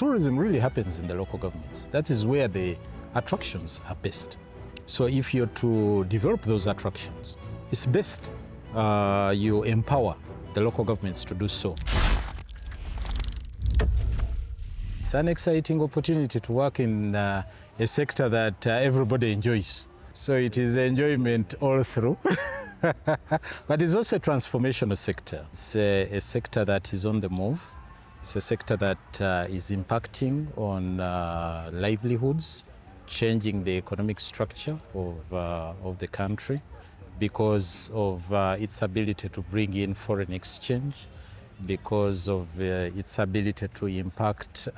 Tourism really happens in the local governments. That is where the attractions are based. So if you're to develop those attractions, it's best you empower the local governments to do so. It's an exciting opportunity to work in a sector that everybody enjoys. So it is enjoyment all through. But it's also a transformational sector. It's a sector that is on the move. It's a sector that is impacting on livelihoods, changing the economic structure of the country because of its ability to bring in foreign exchange, because of its ability to impact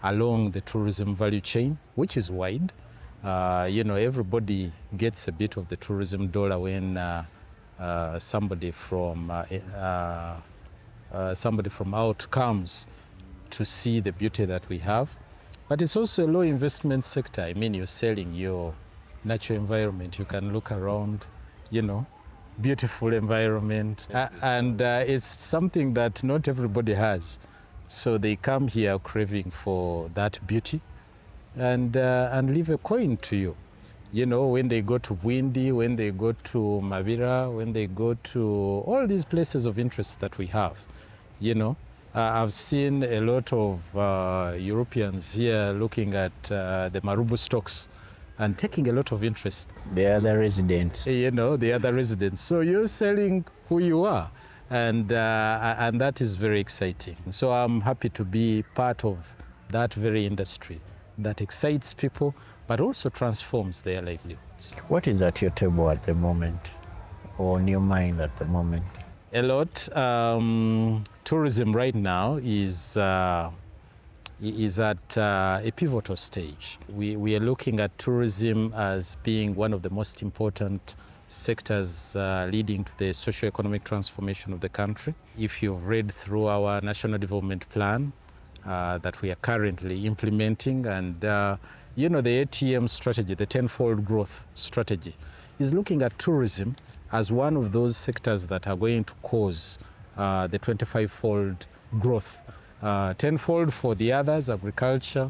along the tourism value chain, which is wide. Everybody gets a bit of the tourism dollar when somebody from out comes to see the beauty that we have. But it's also a low investment sector. I mean, you're selling your natural environment. You can look around, beautiful environment. And it's something that not everybody has. So they come here craving for that beauty and leave a coin to you. When they go to Bwindi, when they go to Mabira, when they go to all these places of interest that we have, I've seen a lot of Europeans here looking at the Marubu stocks and taking a lot of interest. The other residents. The other residents. So you're selling who you are, and that is very exciting. So I'm happy to be part of that very industry that excites people, but also transforms their livelihoods. What is at your table at the moment, or on your mind at the moment? A lot. Tourism right now is at a pivotal stage. We are looking at tourism as being one of the most important sectors leading to the socio-economic transformation of the country. If you've read through our National Development Plan that we are currently implementing, and the ATM strategy, the tenfold growth strategy, is looking at tourism as one of those sectors that are going to cause the 25-fold growth. Tenfold for the others, agriculture,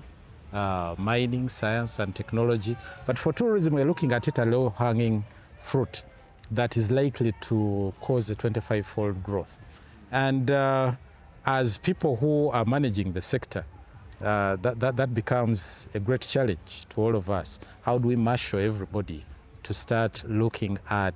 mining, science and technology. But for tourism, we're looking at it a low-hanging fruit that is likely to cause a 25-fold growth. And as people who are managing the sector, that becomes a great challenge to all of us. How do we marshal everybody to start looking at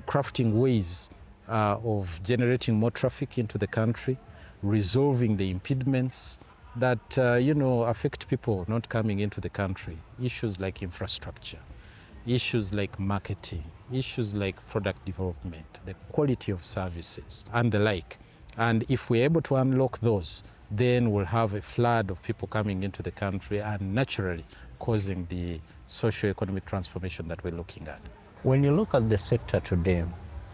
crafting ways of generating more traffic into the country, resolving the impediments that affect people not coming into the country? Issues like infrastructure, issues like marketing, issues like product development, the quality of services and the like. And if we're able to unlock those, then we'll have a flood of people coming into the country and naturally causing the socio-economic transformation that we're looking at. When you look at the sector today,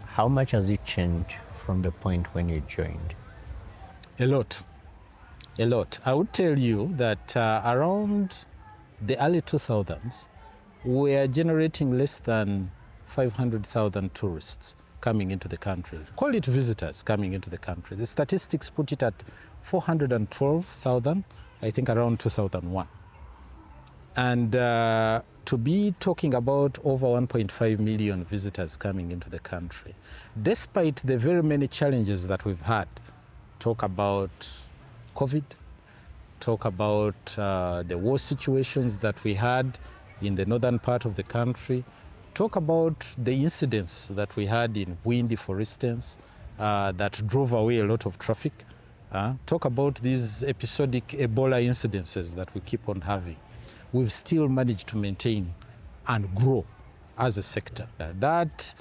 how much has it changed from the point when you joined? A lot. I would tell you that around the early 2000s, we are generating less than 500,000 tourists coming into the country. Call it visitors coming into the country. The statistics put it at 412,000, I think around 2001. And to be talking about over 1.5 million visitors coming into the country, despite the very many challenges that we've had. Talk about COVID, talk about the war situations that we had in the northern part of the country, talk about the incidents that we had in Bwindi, for instance, that drove away a lot of traffic. Talk about these episodic Ebola incidences that we keep on having. We've still managed to maintain and grow as a sector. That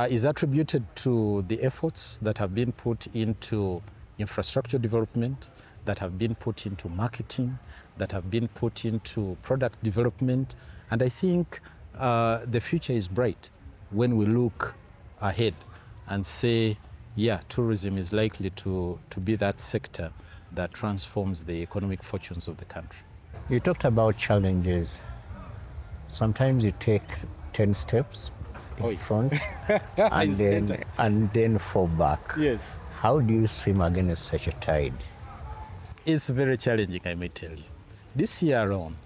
is attributed to the efforts that have been put into infrastructure development, that have been put into marketing, that have been put into product development. And I think the future is bright when we look ahead and say, yeah, tourism is likely to be that sector that transforms the economic fortunes of the country. You talked about challenges. Sometimes you take 10 steps in front and then fall back. Yes. How do you swim against such a tide? It's very challenging, I may tell you. This year on,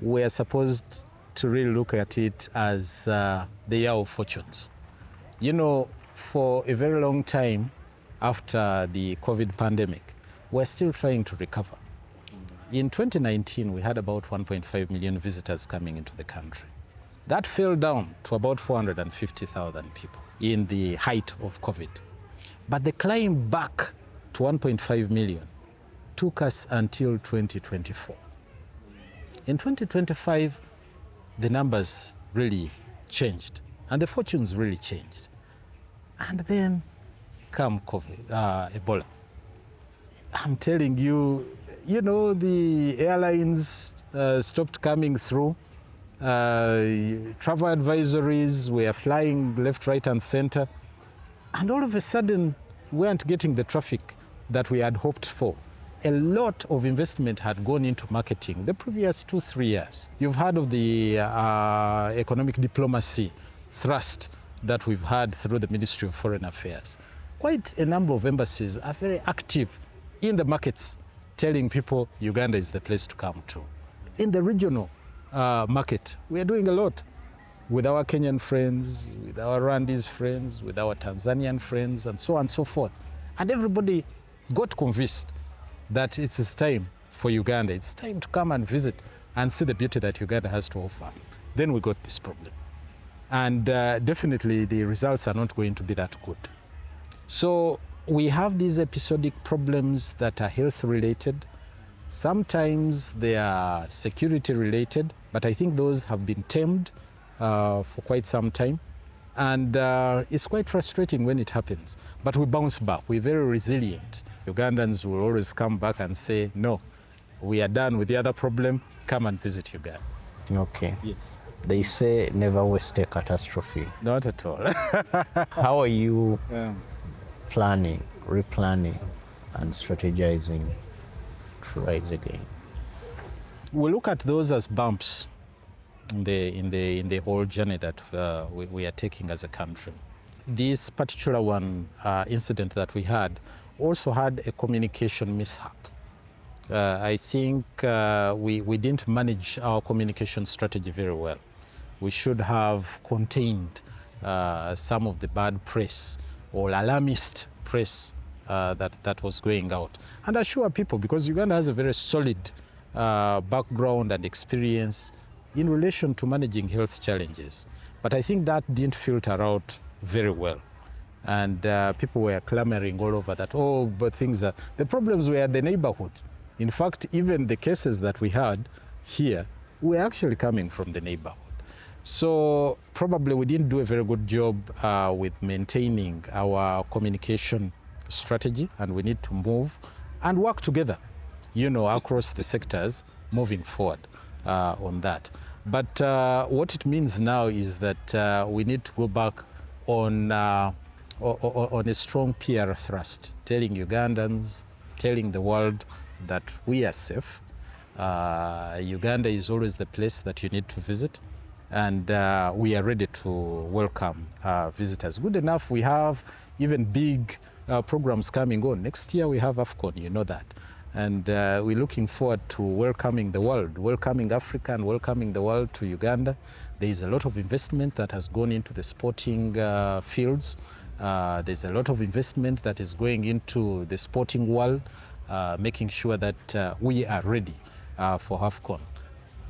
we are supposed to really look at it as the year of fortunes. You know, for a very long time after the COVID pandemic, we're still trying to recover. In 2019, we had about 1.5 million visitors coming into the country. That fell down to about 450,000 people in the height of COVID. But the climb back to 1.5 million took us until 2024. In 2025, the numbers really changed and the fortunes really changed. And then come COVID, Ebola. I'm telling you, you know, the airlines stopped coming through. Travel advisories were flying left, right, and center. And all of a sudden, we weren't getting the traffic that we had hoped for. A lot of investment had gone into marketing the previous 2-3 years. You've heard of the economic diplomacy thrust that we've had through the Ministry of Foreign Affairs. Quite a number of embassies are very active in the markets, telling people Uganda is the place to come to. In the regional market, we are doing a lot with our Kenyan friends, with our Rwandese friends, with our Tanzanian friends, and so on and so forth. And everybody got convinced that it's time for Uganda. It's time to come and visit and see the beauty that Uganda has to offer. Then we got this problem. And definitely the results are not going to be that good. So we have these episodic problems that are health related. Sometimes they are security related, but I think those have been tamed for quite some time. And it's quite frustrating when it happens. But we bounce back. We're very resilient. Ugandans will always come back and say, no, we are done with the other problem. Come and visit Uganda. Okay. Yes. They say never waste a catastrophe. Not at all. How are you planning, replanning, and strategizing to rise again? We look at those as bumps in the whole journey that we are taking as a country. This particular one incident that we had also had a communication mishap. I think we didn't manage our communication strategy very well. We should have contained some of the bad press or alarmist press that was going out. And assure people, because Uganda has a very solid background and experience in relation to managing health challenges. But I think that didn't filter out very well. And people were clamoring all over that, oh, but the problems were at the neighborhood. In fact, even the cases that we had here were actually coming from the neighborhood. So probably we didn't do a very good job with maintaining our communication strategy, and we need to move and work together, you know, across the sectors moving forward on that. But what it means now is that we need to go back on a strong PR thrust, telling Ugandans, telling the world that we are safe. Uganda is always the place that you need to visit, and we are ready to welcome visitors. Good enough, we have even big programs coming on. Next year we have AFCON, you know that. And we're looking forward to welcoming the world, welcoming Africa and welcoming the world to Uganda. There is a lot of investment that has gone into the sporting fields. There's a lot of investment that is going into the sporting world, making sure that we are ready for AFCON.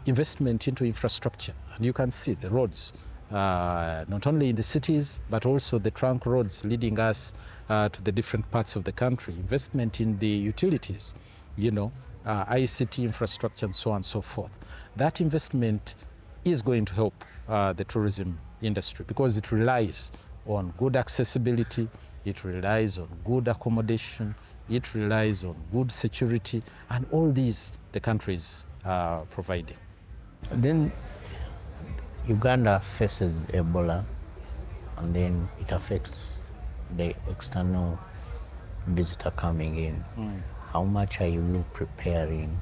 Investment into infrastructure, and you can see the roads, not only in the cities, but also the trunk roads leading us to the different parts of the country. Investment in the utilities, you know, ICT infrastructure and so on and so forth. That investment is going to help the tourism industry because it relies on good accessibility, it relies on good accommodation, it relies on good security, and all these the country is providing. Then Uganda faces Ebola, and then it affects the external visitor coming in. How much are you preparing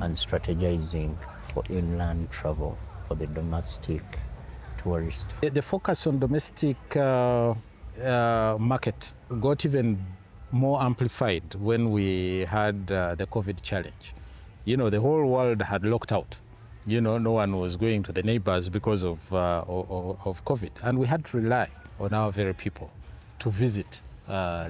and strategizing for inland travel for the domestic tourist? The focus on domestic market got even more amplified when we had the COVID challenge. The whole world had locked out. No one was going to the neighbors because of COVID. And we had to rely on our very people to visit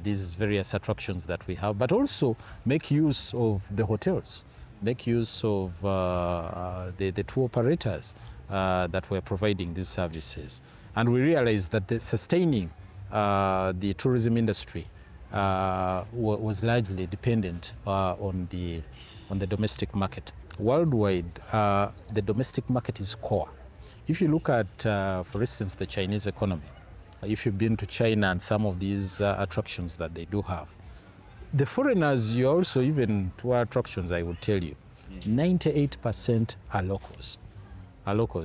these various attractions that we have, but also make use of the hotels, make use of the tour operators that were providing these services. And we realized that sustaining the tourism industry was largely dependent on the domestic market. Worldwide, the domestic market is core. If you look at, for instance, the Chinese economy, if you've been to China and some of these attractions that they do have, the foreigners, you also, even to our attractions, I would tell you, 98% are locals.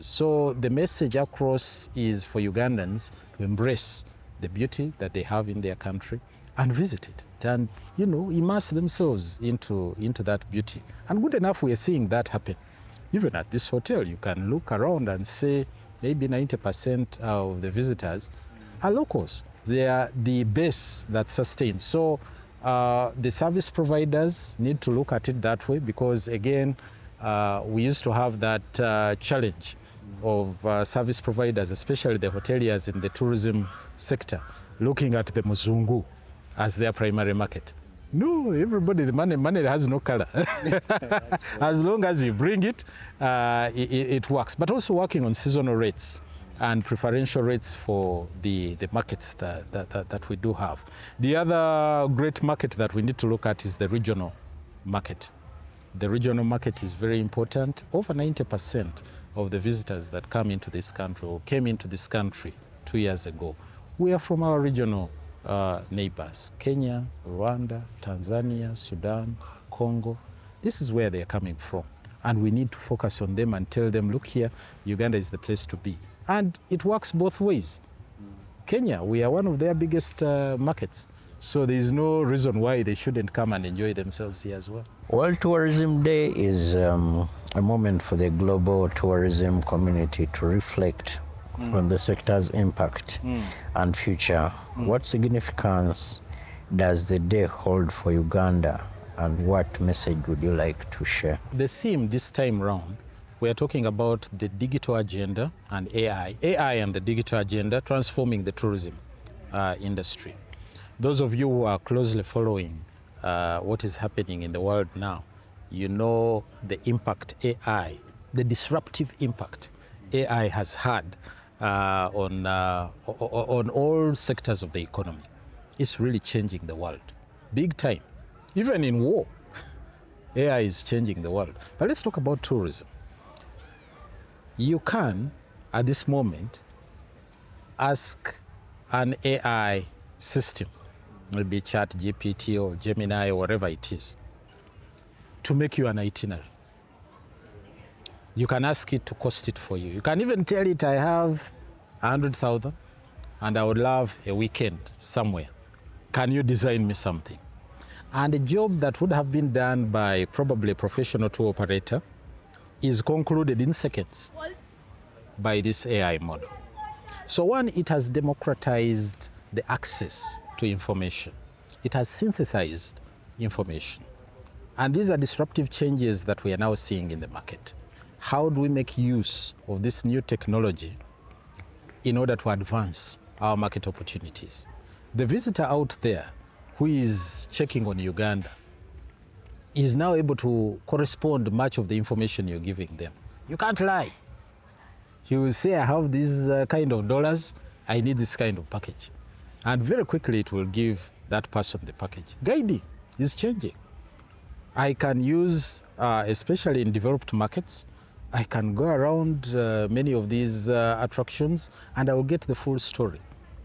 So the message across is for Ugandans to embrace the beauty that they have in their country and visit it and, immerse themselves into that beauty. And good enough, we are seeing that happen. Even at this hotel, you can look around and say maybe 90% of the visitors are locals. They are the base that sustains. So the service providers need to look at it that way, because again, we used to have that challenge of service providers, especially the hoteliers in the tourism sector, looking at the Muzungu as their primary market. No, everybody, the money has no color. As long as you bring it, it works. But also working on seasonal rates and preferential rates for the markets that we do have. The other great market that we need to look at is the regional market. The regional market is very important. Over 90% of the visitors that come into this country or came into this country 2 years ago, we are from our regional neighbors: Kenya, Rwanda, Tanzania, Sudan, Congo. This is where they are coming from. And we need to focus on them and tell them, look here, Uganda is the place to be. And it works both ways. Kenya, we are one of their biggest markets. So there is no reason why they shouldn't come and enjoy themselves here as well. World Tourism Day is a moment for the global tourism community to reflect on the sector's impact and future. What significance does the day hold for Uganda, and what message would you like to share? The theme this time round, we are talking about the digital agenda and AI. AI and the digital agenda transforming the tourism industry. Those of you who are closely following what is happening in the world now, you know the impact AI, the disruptive impact AI has had on all sectors of the economy. It's really changing the world, big time. Even in war, AI is changing the world. But let's talk about tourism. You can, at this moment, ask an AI system, maybe ChatGPT or Gemini or whatever it is, to make you an itinerary. You can ask it to cost it for you. You can even tell it, I have 100,000 and I would love a weekend somewhere. Can you design me something? And a job that would have been done by probably a professional tour operator is concluded in seconds by this AI model. So one, it has democratized the access to information. It has synthesized information. And these are disruptive changes that we are now seeing in the market. How do we make use of this new technology in order to advance our market opportunities? The visitor out there who is checking on Uganda is now able to correspond much of the information you're giving them. You can't lie. He will say, I have this kind of dollars, I need this kind of package. And very quickly it will give that person the package. Guiding is changing. I can use, especially in developed markets, I can go around many of these attractions and I will get the full story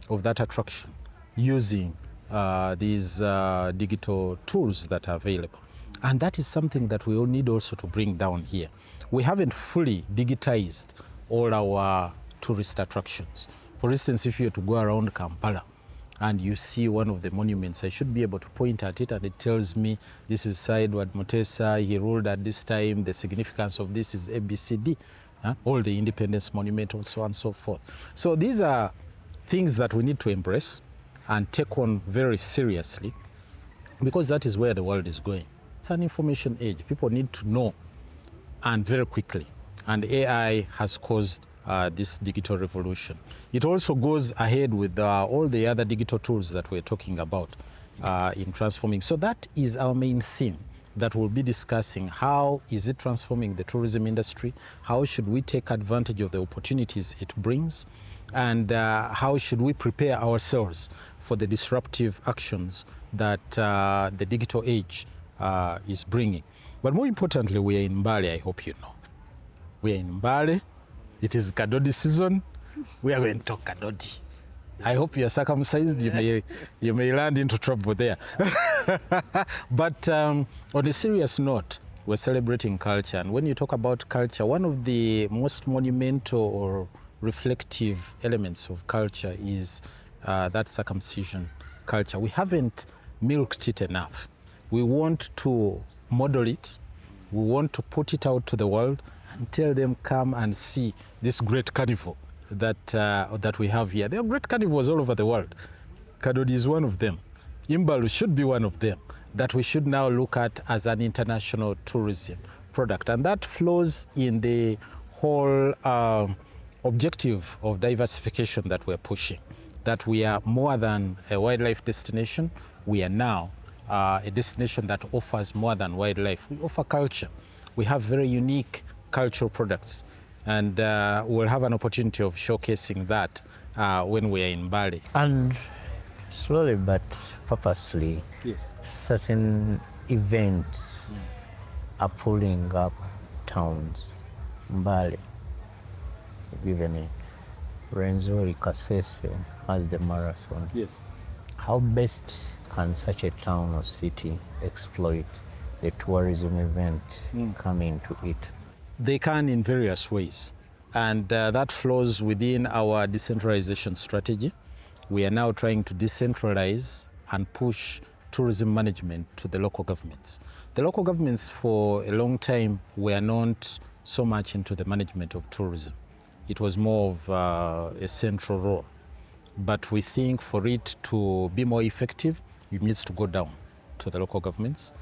of that attraction using these digital tools that are available. And that is something that we all need also to bring down here. We haven't fully digitized all our tourist attractions. For instance, if you were to go around Kampala and you see one of the monuments, I should be able to point at it and it tells me this is Edward Mutesa, he ruled at this time, the significance of this is ABCD, all the Independence Monument and so on and so forth. So these are things that we need to embrace and take on very seriously because that is where the world is going. It's an information age. People need to know, and very quickly. And AI has caused this digital revolution. It also goes ahead with all the other digital tools that we're talking about in transforming. So that is our main theme that we'll be discussing. How is it transforming the tourism industry? How should we take advantage of the opportunities it brings? And how should we prepare ourselves for the disruptive actions that the digital age is bringing? But more importantly, we are in Mbale, I hope you know. We are in Mbale. It is Kadodi season. We are going to talk Kadodi. I hope you are circumcised. You may land into trouble there. But on a serious note, we're celebrating culture. And when you talk about culture, one of the most monumental or reflective elements of culture is that circumcision culture. We haven't milked it enough. We want to model it. We want to put it out to the world and tell them, come and see this great carnival that we have here. There are great carnivals all over the world. Kadodi is one of them. Imbalu should be one of them that we should now look at as an international tourism product. And that flows in the whole objective of diversification that we're pushing, that we are more than a wildlife destination. We are now a destination that offers more than wildlife. We offer culture. We have very unique cultural products, and we'll have an opportunity of showcasing that when we are in Mbale. And slowly but purposely, Yes. certain events are pulling up towns. Mbale, given Rwenzori, Kasese has the marathon. Yes. How best can such a town or city exploit the tourism event coming to it? They can in various ways, and that flows within our decentralization strategy. We are now trying to decentralize and push tourism management to the local governments. The local governments for a long time were not so much into the management of tourism. It was more of a central role. But we think for it to be more effective, it needs to go down to the local governments.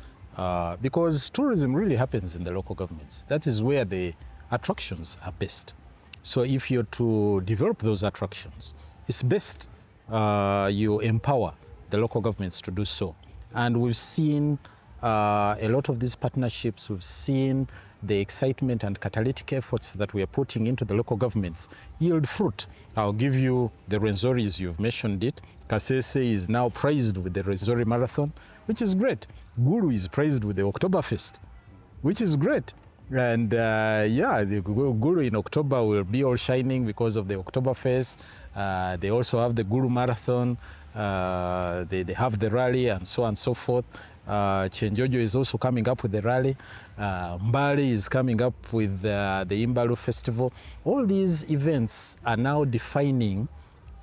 Because tourism really happens in the local governments. That is where the attractions are based. So if you're to develop those attractions, it's best you empower the local governments to do so. And we've seen a lot of these partnerships. We've seen the excitement and catalytic efforts that we are putting into the local governments yield fruit. I'll give you the Rwenzoris, you've mentioned it. Kasese is now praised with the Rwenzori Marathon, which is great. Gulu is praised with the Oktoberfest, which is great. And the Gulu in October will be all shining because of the Oktoberfest. They also have the Gulu Marathon. They have the rally and so on and so forth. Chenjojo is also coming up with the rally. Mbale is coming up with the Imbalu Festival. All these events are now defining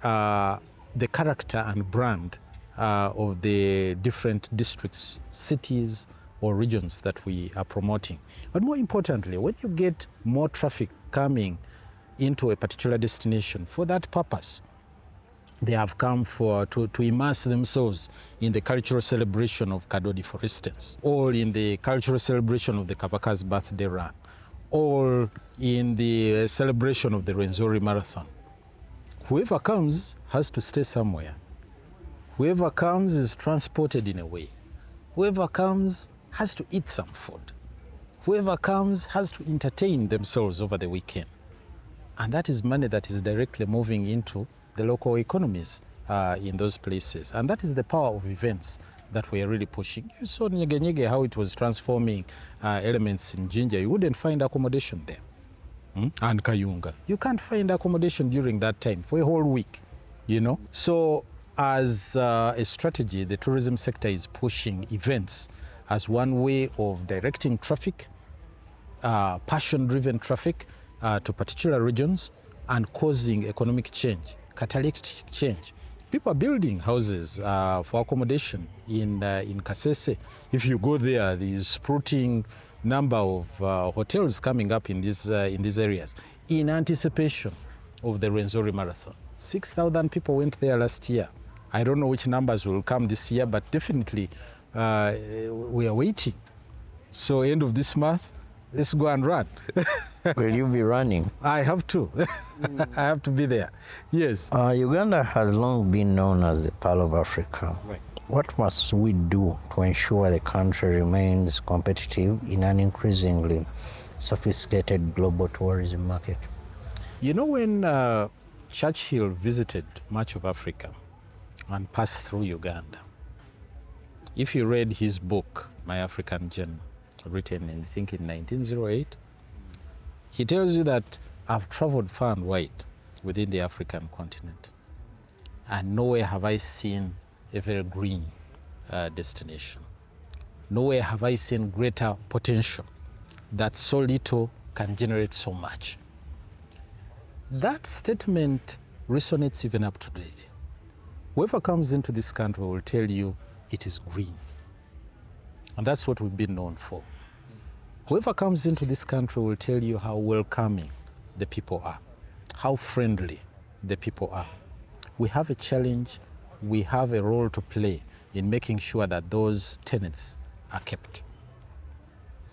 the character and brand of the different districts, cities, or regions that we are promoting. But more importantly, when you get more traffic coming into a particular destination for that purpose, they have come to immerse themselves in the cultural celebration of Kadodi, for instance, or in the cultural celebration of the Kabaka's birthday run, or in the celebration of the Rwenzori Marathon. Whoever comes has to stay somewhere. Whoever comes is transported in a way. Whoever comes has to eat some food. Whoever comes has to entertain themselves over the weekend. And that is money that is directly moving into the local economies in those places. And that is the power of events that we are really pushing. You saw Nyege Nyege, how it was transforming elements in Jinja. You wouldn't find accommodation there. And Kayunga. You can't find accommodation during that time for a whole week, you know? So as a strategy, the tourism sector is pushing events as one way of directing traffic, passion-driven traffic to particular regions and causing economic change, catalytic change. People are building houses for accommodation in Kasese. If you go there, there's sprouting number of hotels coming up in these areas in anticipation of the Rwenzori Marathon. 6,000 people went there last year. I don't know which numbers will come this year, but definitely we are waiting. So end of this month, let's go and run. Will you be running? I have to. I have to be there. Yes. Uganda has long been known as the Pearl of Africa. Right. What must we do to ensure the country remains competitive in an increasingly sophisticated global tourism market? You know, when Churchill visited much of Africa and passed through Uganda, if you read his book, My African Journey, written I think in 1908, he tells you that I've traveled far and wide within the African continent, and nowhere have I seen a very green destination. Nowhere have I seen greater potential that so little can generate so much. That statement resonates even up to today. Whoever comes into this country will tell you it is green. And that's what we've been known for. Whoever comes into this country will tell you how welcoming the people are, how friendly the people are. We have a challenge, we have a role to play in making sure that those tenets are kept.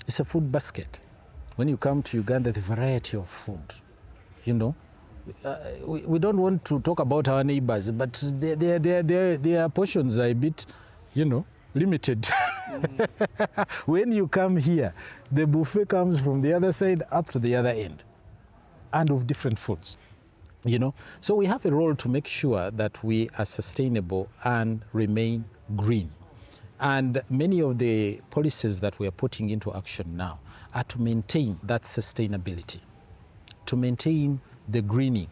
It's a food basket. When you come to Uganda, the variety of food, you know, we don't want to talk about our neighbors, but their portions are a bit, you know, limited. When you come here, the buffet comes from the other side up to the other end, and of different foods, you know. So we have a role to make sure that we are sustainable and remain green. And many of the policies that we are putting into action now are to maintain that sustainability, to maintain the greening.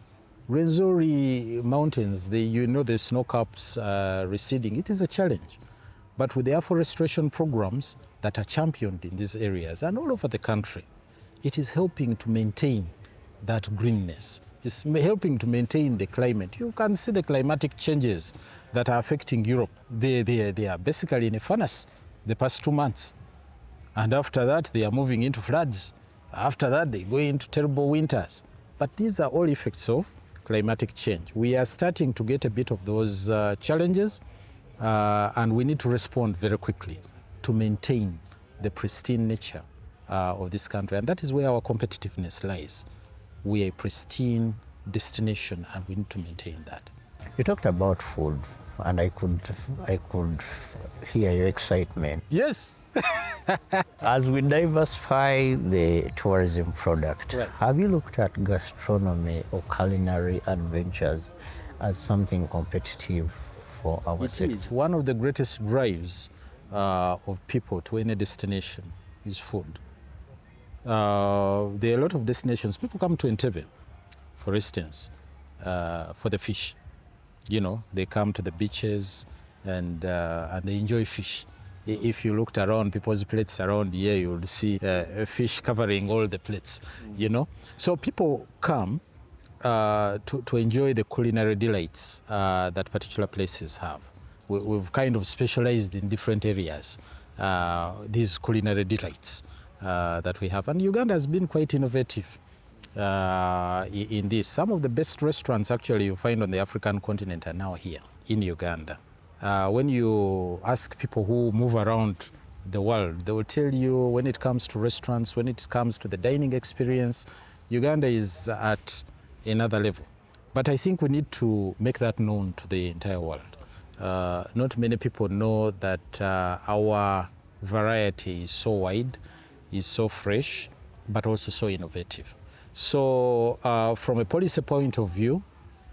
Rwenzori Mountains, you know, the snow caps receding, it is a challenge. But with the afforestation programs that are championed in these areas and all over the country, it is helping to maintain that greenness. It's helping to maintain the climate. You can see the climatic changes that are affecting Europe. They are basically in a furnace the past 2 months. And after that, they are moving into floods. After that, they go into terrible winters. But these are all effects of climatic change. We are starting to get a bit of those challenges. And we need to respond very quickly to maintain the pristine nature of this country. And that is where our competitiveness lies. We are a pristine destination and we need to maintain that. You talked about food and I could hear your excitement. Yes. As we diversify the tourism product, right, have you looked at gastronomy or culinary adventures as something competitive for our sector? It is. One of the greatest drives of people to any destination is food. There are a lot of destinations. People come to Entebbe, for instance, for the fish. You know, they come to the beaches and they enjoy fish. If you looked around people's plates around here, you will see a fish covering all the plates, you know. So people come to enjoy the culinary delights that particular places have. We've kind of specialized in different areas, these culinary delights that we have. And Uganda has been quite innovative in this. Some of the best restaurants actually you find on the African continent are now here in Uganda. When you ask people who move around the world, they will tell you when it comes to restaurants, when it comes to the dining experience, Uganda is at another level. But I think we need to make that known to the entire world. Not many people know that our variety is so wide, is so fresh, but also so innovative. So from a policy point of view,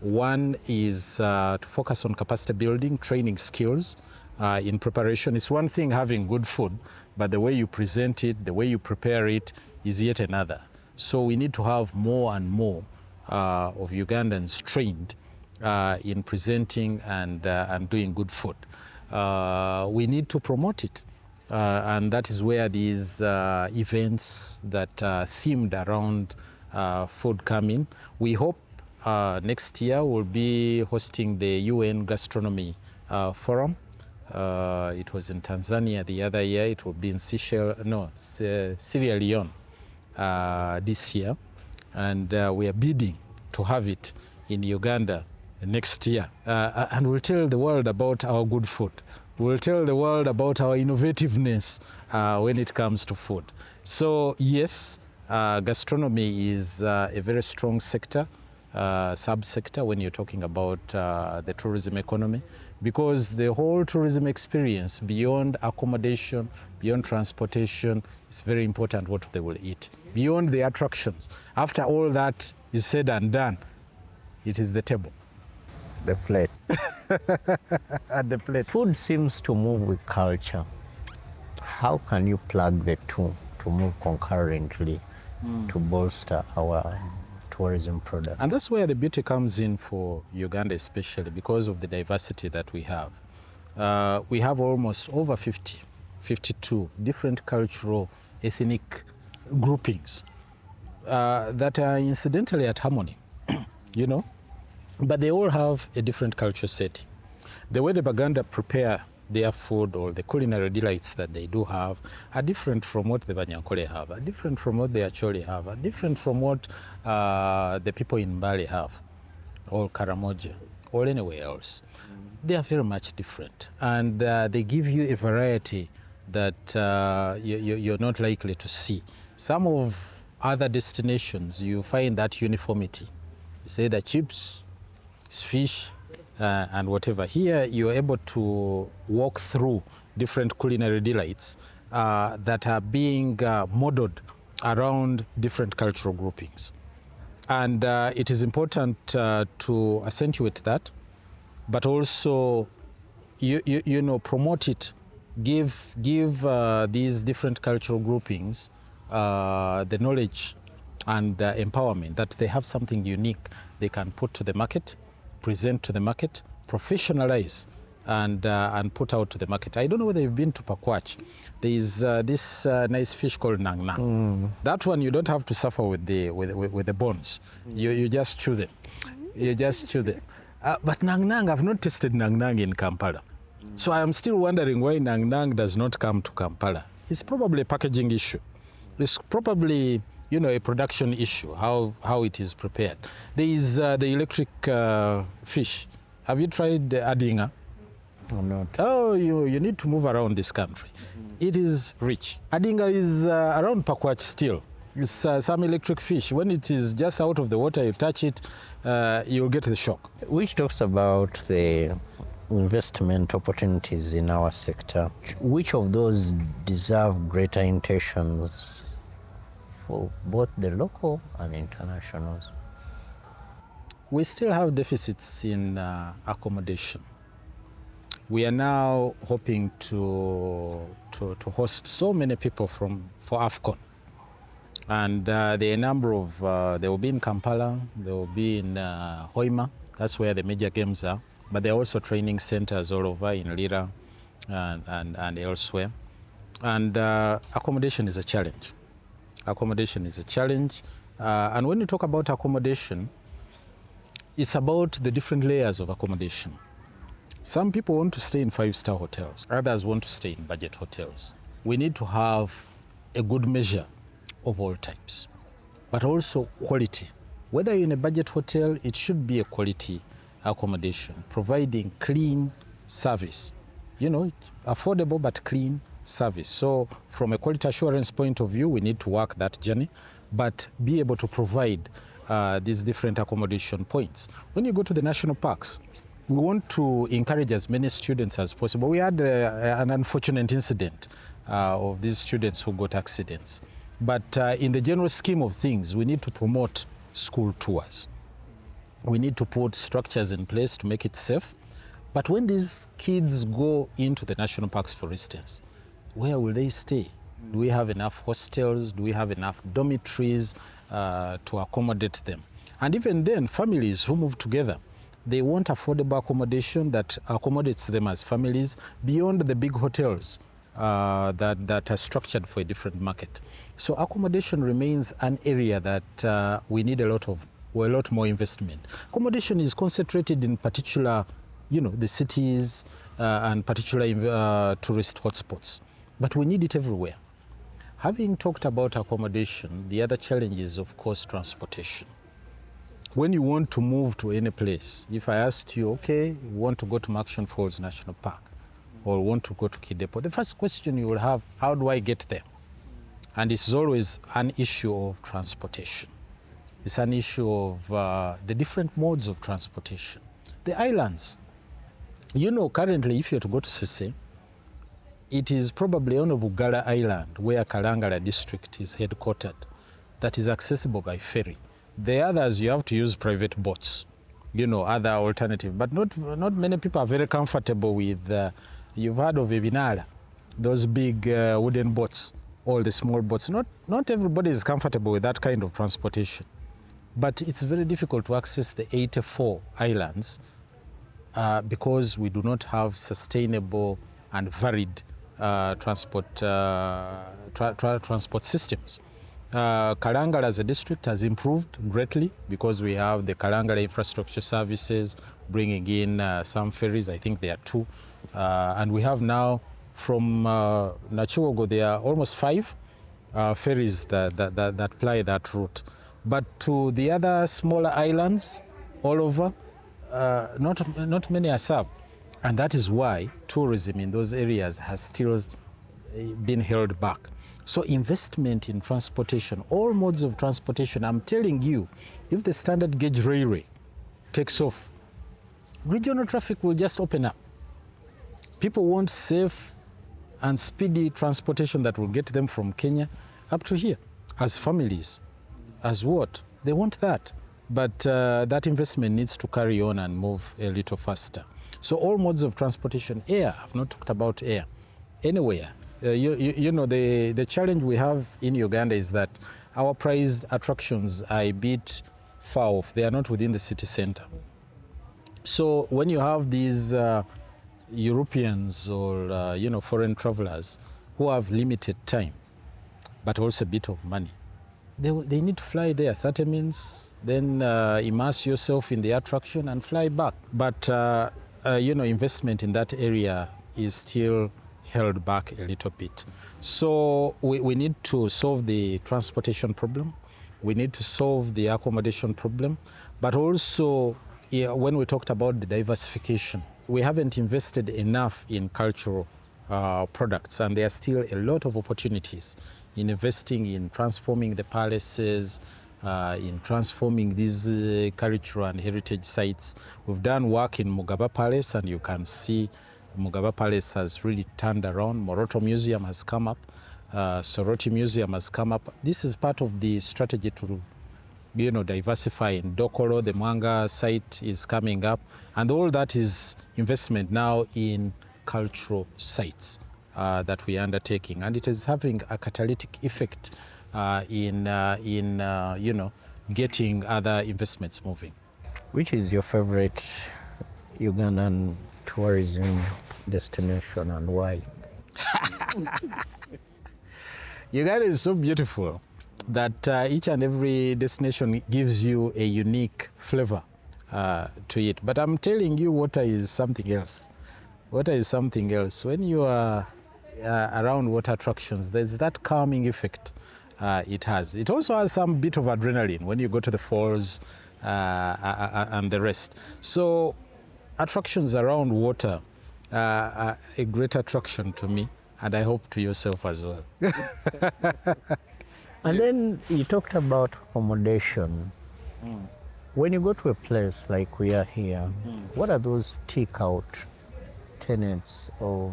one is to focus on capacity building, training skills in preparation. It's one thing having good food, but the way you present it, the way you prepare it is yet another. So we need to have more and more of Ugandans trained in presenting and doing good food. We need to promote it. And that is where these events that are themed around food come in. We hope next year we'll be hosting the UN Gastronomy Forum. It was in Tanzania the other year. It will be in Sierra Leone this year. And we are bidding to have it in Uganda next year. And we'll tell the world about our good food. We'll tell the world about our innovativeness when it comes to food. So yes, gastronomy is a very strong sector, subsector when you're talking about the tourism economy, because the whole tourism experience, beyond accommodation, beyond transportation, is very important what they will eat. Beyond the attractions, after all that is said and done, it is the table. The plate. At the plate. Food seems to move with culture. How can you plug the two to move concurrently to bolster our tourism product? And that's where the beauty comes in for Uganda, especially because of the diversity that we have. We have almost over 52 different cultural, ethnic groupings that are incidentally at harmony, you know, but they all have a different culture setting. The way the Baganda prepare their food, or the culinary delights that they do have, are different from what the Banyankole have, are different from what the Acholi have, are different from what the people in Bali have, or Karamoja, or anywhere else. They are very much different, and they give you a variety that you're not likely to see. Some of other destinations, you find that uniformity. You say the chips, it's fish, and whatever. Here, you're able to walk through different culinary delights that are being modeled around different cultural groupings. And it is important to accentuate that, but also, you know, promote it, give these different cultural groupings the knowledge and empowerment that they have something unique they can put to the market, present to the market, professionalize, and put out to the market. I don't know whether you've been to Pakwach. There is this nice fish called nang nang. That one you don't have to suffer with the bones. You just chew them. You just chew them. But nang nang, I've not tasted nang nang in Kampala. So I am still wondering why nang nang does not come to Kampala. It's probably a packaging issue. It's probably, you know, a production issue, how it is prepared. There is the electric fish. Have you tried the adinga? Or not? Oh, you need to move around this country. It is rich. Adinga is around Pakwach still. It's some electric fish. When it is just out of the water, you touch it, you'll get the shock. Which talks about the investment opportunities in our sector. Which of those deserve greater intentions for both the local and internationals? We still have deficits in accommodation. We are now hoping to host so many people for AFCON. And there are a number of, they will be in Kampala, they will be in Hoima, that's where the major games are. But there are also training centers all over in Lira and elsewhere. And accommodation is a challenge. Accommodation is a challenge. And when you talk about accommodation, it's about the different layers of accommodation. Some people want to stay in 5-star hotels. Others want to stay in budget hotels. We need to have a good measure of all types, but also quality. Whether you're in a budget hotel, it should be a quality accommodation, providing clean service. You know, affordable but clean service. So from a quality assurance point of view, we need to work that journey, but be able to provide these different accommodation points. When you go to the national parks, we want to encourage as many students as possible. We had an unfortunate incident of these students who got accidents. But in the general scheme of things, we need to promote school tours. We need to put structures in place to make it safe. But when these kids go into the national parks, for instance, where will they stay? Do we have enough hostels? Do we have enough dormitories to accommodate them? And even then, families who move together, they want affordable accommodation that accommodates them as families beyond the big hotels that are structured for a different market. So accommodation remains an area that we need a lot more investment. Accommodation is concentrated in particular, you know, the cities and particular tourist hotspots, but we need it everywhere. Having talked about accommodation, the other challenge is, of course, transportation. When you want to move to any place, if I asked you, okay, you want to go to Action Falls National Park, or want to go to Kidepo, the first question you will have, how do I get there? And it's always an issue of transportation. It's an issue of the different modes of transportation. The islands, currently if you're to go to Sese, it is probably on Bugala Island where Kalangala district is headquartered that is accessible by ferry. The others you have to use private boats, other alternative. But not many people are very comfortable with, you've heard of Ebinala, those big wooden boats, all the small boats. Not everybody is comfortable with that kind of transportation. But it's very difficult to access the 84 islands because we do not have sustainable and varied transport systems. Kalangala as a district has improved greatly because we have the Kalangala infrastructure services bringing in some ferries. I think there are 2. And we have now from Nachuogo, there are almost 5 ferries that ply that route. But to the other smaller islands all over, not many are served. And that is why tourism in those areas has still been held back. So investment in transportation, all modes of transportation, I'm telling you, if the standard gauge railway takes off, regional traffic will just open up. People want safe and speedy transportation that will get them from Kenya up to here as families, as what? They want that. But that investment needs to carry on and move a little faster. So all modes of transportation, air, I've not talked about air, anywhere. The challenge we have in Uganda is that our prized attractions are a bit far off. They are not within the city center. So when you have these Europeans or foreign travelers who have limited time, but also a bit of money, they need to fly there 30 minutes, then immerse yourself in the attraction and fly back. But investment in that area is still held back a little bit. So we need to solve the transportation problem. We need to solve the accommodation problem. But also, when we talked about the diversification, we haven't invested enough in cultural products, and there are still a lot of opportunities in investing in transforming the palaces, in transforming these cultural and heritage sites. We've done work in Mugaba Palace, and you can see Mugaba Palace has really turned around. Moroto Museum has come up. Soroti Museum has come up. This is part of the strategy to diversify. In Dokoro, the Mwanga site is coming up. And all that is investment now in cultural sites that we are undertaking. And it is having a catalytic effect in getting other investments moving. Which is your favorite Ugandan tourism destination and why? Uganda is so beautiful that each and every destination gives you a unique flavor to it. But I'm telling you, water is something else. Water is something else. When you are around water attractions, there's that calming effect it has. It also has some bit of adrenaline when you go to the falls and the rest. So attractions around water are a great attraction to me, and I hope to yourself as well. And then you talked about accommodation. When you go to a place like we are here, what are those take-out tenets or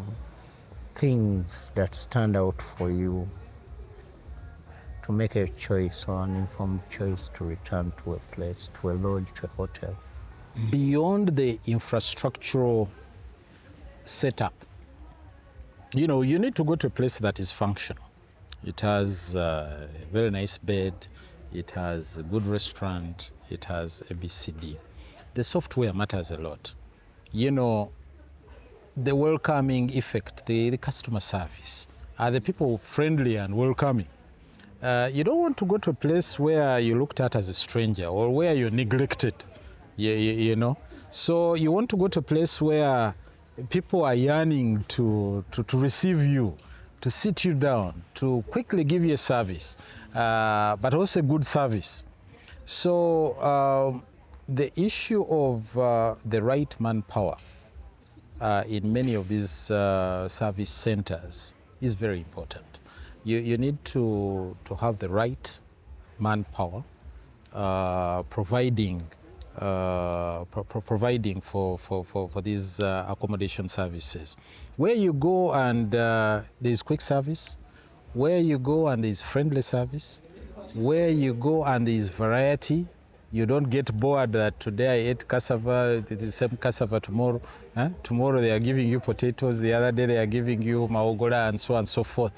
things that stand out for you to make a choice or an informed choice to return to a place, to a lodge, to a hotel? Beyond the infrastructural setup, you need to go to a place that is functional. It has a very nice bed, it has a good restaurant, it has ABCD. The software matters a lot. The welcoming effect, the customer service. Are the people friendly and welcoming? You don't want to go to a place where you're looked at as a stranger or where you're neglected, So you want to go to a place where people are yearning to receive you, to sit you down, to quickly give you a service, but also good service. So the issue of the right manpower in many of these service centers is very important. You need to have the right manpower providing for these accommodation services. Where you go and there's quick service, where you go and there's friendly service, where you go and there's variety, you don't get bored that today I ate cassava, the same cassava tomorrow. Tomorrow they are giving you potatoes, the other day they are giving you maogola, and so on and so forth.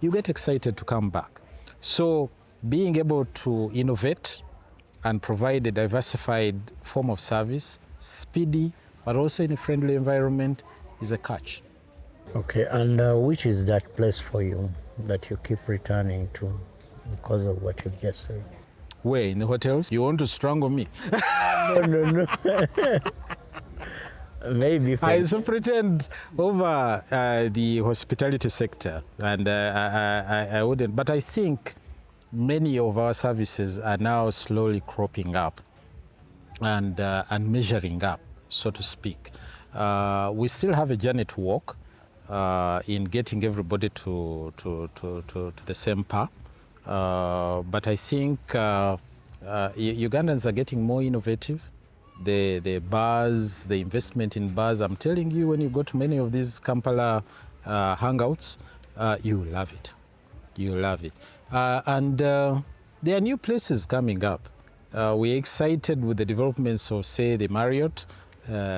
You get excited to come back. So being able to innovate and provide a diversified form of service, speedy, but also in a friendly environment, is a catch. Okay, and which is that place for you that you keep returning to because of what you just said? Where, in the hotels? You want to strangle me? No. Maybe. I pretend over the hospitality sector, and I wouldn't. But I think many of our services are now slowly cropping up and measuring up, so to speak. We still have a journey to walk in getting everybody to the same path. But I think Ugandans are getting more innovative. The bars, the investment in bars, I'm telling you, when you go to many of these Kampala hangouts, you love it. You love it. And there are new places coming up. We're excited with the developments of, say, the Marriott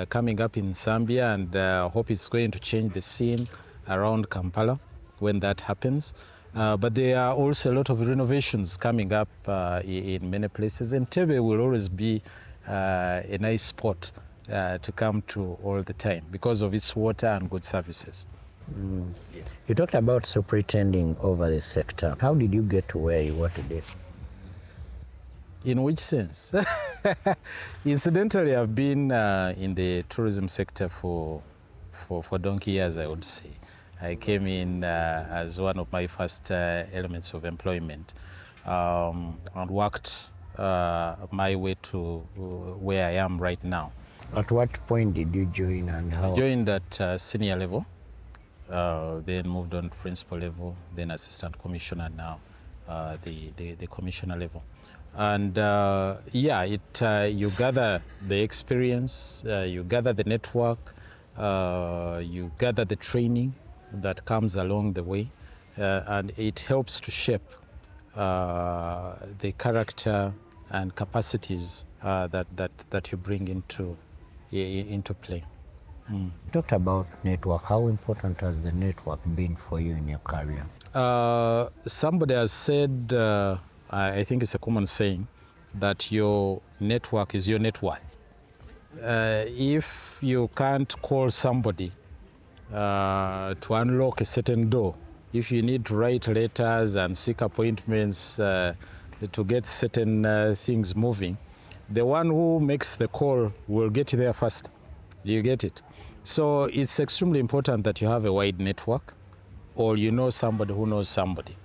coming up in Zambia, and hope it's going to change the scene around Kampala when that happens. But there are also a lot of renovations coming up in many places. And Entebbe will always be a nice spot to come to all the time because of its water and good services. You talked about superintending over the sector. How did you get to where you are today? In which sense? Incidentally, I've been in the tourism sector for donkey years, I would say. I came in as one of my first elements of employment and worked my way to where I am right now. At what point did you join and how? I joined at senior level, then moved on to principal level, then assistant commissioner, now the commissioner level. And you gather the experience, you gather the network, you gather the training that comes along the way, and it helps to shape the character and capacities that you bring into play. You talked about network. How important has the network been for you in your career? Somebody has said, I think it's a common saying, that your network is your net worth. If you can't call somebody to unlock a certain door, if you need to write letters and seek appointments to get certain things moving, the one who makes the call will get there first. You get it? So it's extremely important that you have a wide network, or you know somebody who knows somebody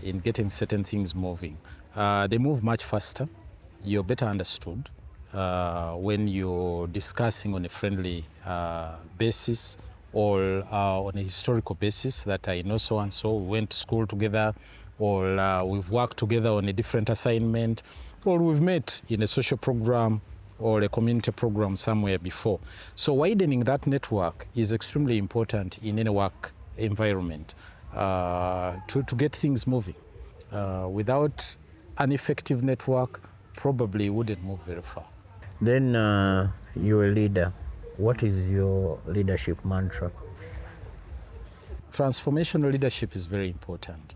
in getting certain things moving. They move much faster. You're better understood when you're discussing on a friendly basis, or on a historical basis, that I know so and so, we went to school together, or we've worked together on a different assignment, or we've met in a social program or a community program somewhere before. So widening that network is extremely important in any work environment to get things moving. Without an effective network, probably wouldn't move very far. Then you're a leader. What is your leadership mantra? Transformational leadership is very important.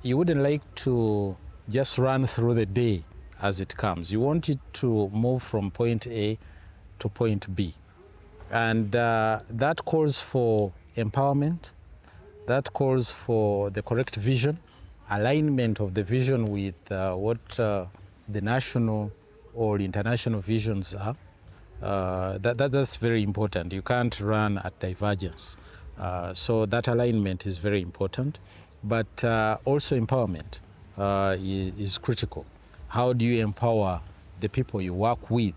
You wouldn't like to just run through the day as it comes. You want it to move from point A to point B. And that calls for empowerment, that calls for the correct vision, alignment of the vision with what the national or international visions are. That's very important. You can't run at divergence. So that alignment is very important. But also empowerment is critical. How do you empower the people you work with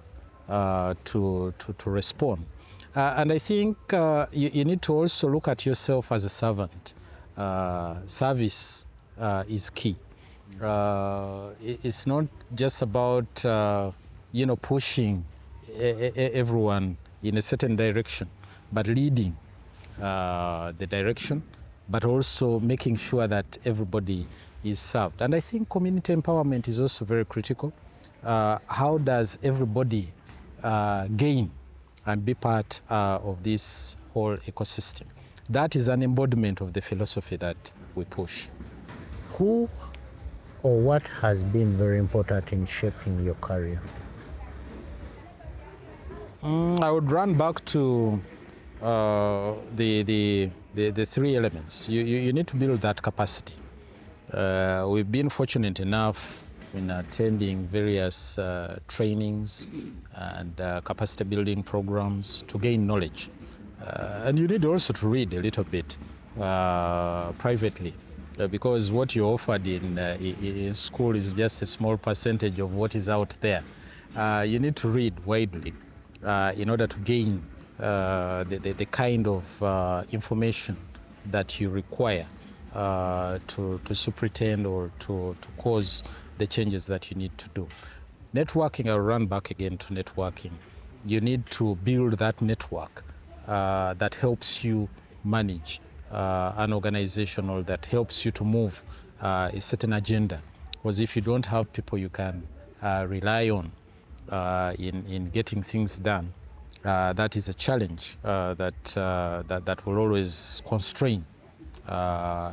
to respond? And I think you need to also look at yourself as a servant. Service is key. It's not just about pushing everyone in a certain direction, but leading the direction, but also making sure that everybody is served. And I think community empowerment is also very critical. How does everybody gain and be part of this whole ecosystem? That is an embodiment of the philosophy that we push. Who or what has been very important in shaping your career? I would run back to the three elements. You need to build that capacity. We've been fortunate enough in attending various trainings and capacity building programs to gain knowledge. And you need also to read a little bit privately, because what you're offered in school is just a small percentage of what is out there. You need to read widely in order to gain the kind of information that you require to superintend or to cause the changes that you need to do. Networking, I'll run back again to networking. You need to build that network that helps you manage an organization, or that helps you to move a certain agenda. Because if you don't have people you can rely on in getting things done, that is a challenge that will always constrain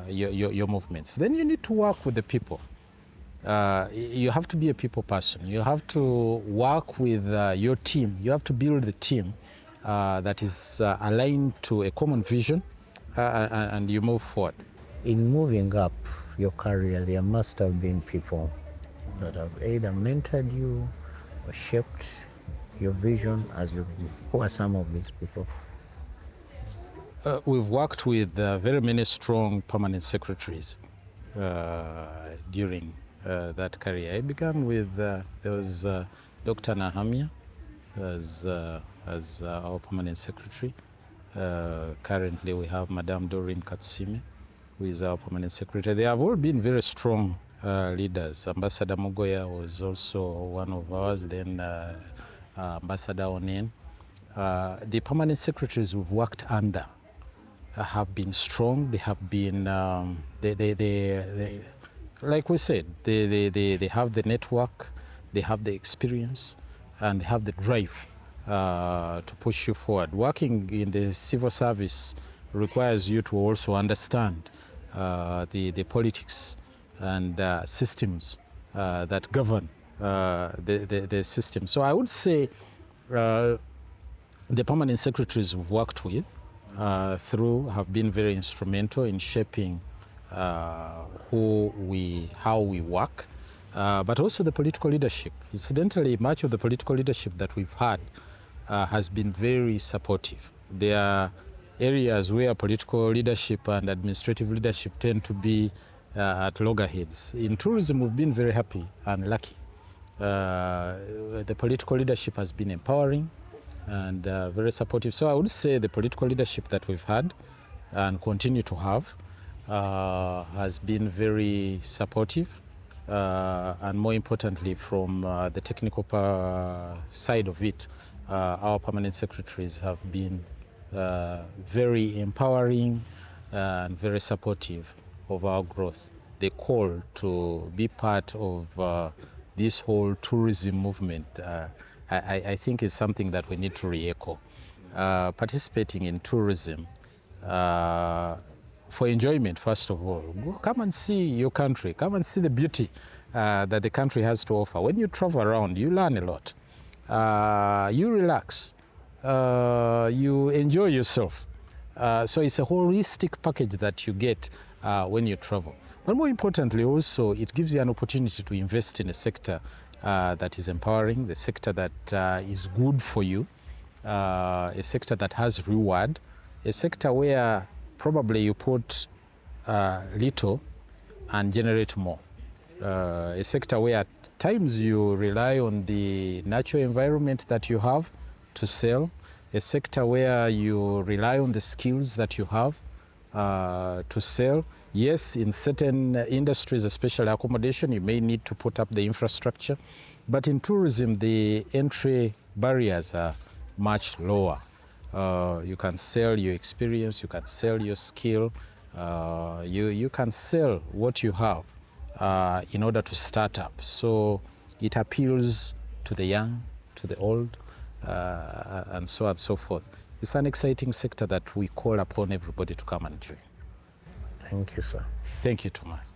your movements. Then you need to work with the people. You have to be a people person. You have to work with your team. You have to build the team that is aligned to a common vision, and you move forward. In moving up your career, there must have been people that have either mentored you or shaped your vision as you. Who are some of these people? We've worked with very many strong permanent secretaries during that career. I began with there was Dr. Nahamia as our permanent secretary. Currently we have Madame Doreen Katsime, who is our permanent secretary. They have all been very strong leaders. Ambassador Mugoya was also one of ours, then Ambassador Onen. The permanent secretaries we've worked under have been strong. They have been, they like we said, they have the network, they have the experience, and they have the drive to push you forward. Working in the civil service requires you to also understand the politics and systems that govern the system. So I would say the permanent secretaries we've worked with have been very instrumental in shaping how we work, but also the political leadership. Incidentally, much of the political leadership that we've had has been very supportive. There are areas where political leadership and administrative leadership tend to be at loggerheads. In tourism, we've been very happy and lucky. The political leadership has been empowering and very supportive. So I would say the political leadership that we've had and continue to have has been very supportive, and more importantly, from the technical side of it, our permanent secretaries have been very empowering and very supportive of our growth. The call to be part of this whole tourism movement, I think is something that we need to re-echo. Participating in tourism for enjoyment, first of all. Go, come and see your country. Come and see the beauty that the country has to offer. When you travel around, you learn a lot. You relax. You enjoy yourself. So it's a holistic package that you get when you travel. But more importantly, also, it gives you an opportunity to invest in a sector that is empowering, the sector that is good for you, a sector that has reward, a sector where probably you put little and generate more, a sector where at times you rely on the natural environment that you have to sell, a sector where you rely on the skills that you have to sell. Yes, in certain industries, especially accommodation, you may need to put up the infrastructure, but in tourism, the entry barriers are much lower. You can sell your experience, you can sell your skill, you can sell what you have in order to start up. So it appeals to the young, to the old, and so on and so forth. It's an exciting sector that we call upon everybody to come and join. Thank you, sir. Thank you too much.